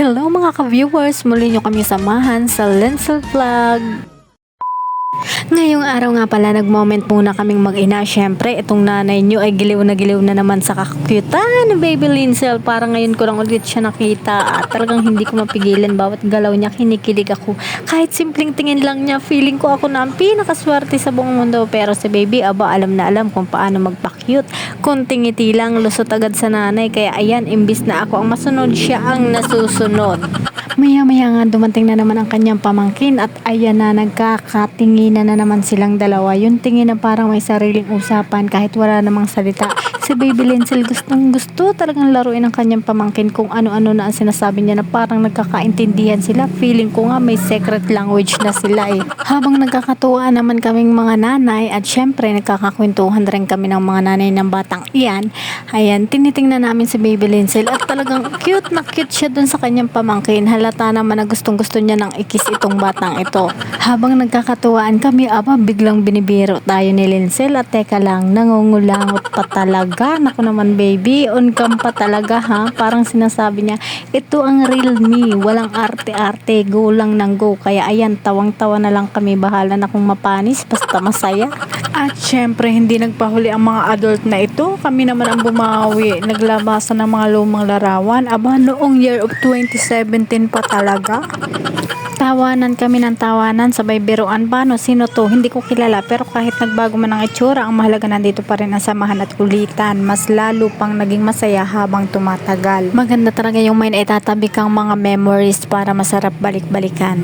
Hello mga ka-viewers, muli nyo kami samahan sa Lenzel Vlog. Ngayong araw nga pala, nag-moment muna kaming mag-ina. Syempre, itong nanay nyo ay giliw na naman sa kakutan ni Baby Lenzel. Para ngayon ko lang ulit siya nakita at talagang hindi ko mapigilan. Bawat galaw niya, kinikilig ako. Kahit simpleng tingin lang niya, feeling ko ako na ang pinakaswerte sa buong mundo. Pero si Baby, alam na alam kung paano magpa-cute. Kunting ngiti lang, lusot agad sa nanay. Kaya ayan, imbis na ako ang masunod, siya ang nasusunod. Maya-maya nga dumating na naman ang kanyang pamangkin at ayan na, nagkakatinginan na naman silang dalawa. Yung tingin na parang may sariling usapan kahit wala namang salita. Si Baby Lenzel gustong gusto talagang laruin ang kanyang pamangkin kung ano-ano na ang sinasabi niya na parang nagkakaintindihan sila. Feeling ko nga may secret language na sila eh. Habang nagkakatuwa naman kaming mga nanay at syempre nagkakakwentuhan rin kami ng mga nanay ng batang iyan. Ayan, tinitingnan namin si Baby Lenzel at talagang cute na cute siya dun sa kanyang pamangkin. Halata naman na gustong gusto niya nang ikis itong batang ito. Habang nagkakatuwaan kami, biglang binibiro tayo ni Lenzel at teka lang, nangungulangot pa talaga. Naku naman baby, on cam pa talaga ha. Parang sinasabi niya, ito ang real me, walang arte-arte, go lang ng go. Kaya ayan, tawang-tawa na lang kami, bahala na kung mapanis, basta masaya. At syempre, hindi nagpahuli ang mga adult na ito. Kami naman ang bumawi, naglabasan ng mga lumang larawan. Noong year of 2017 pa talaga. Tawanan kami ng tawanan, sabay biruan pa, no, sino to? Hindi ko kilala, pero kahit nagbago man ang itsura, ang mahalaga nandito pa rin ang samahan at kulitan. Mas lalo pang naging masaya habang tumatagal. Maganda talaga yung may naitatabi kang mga memories para masarap balik-balikan.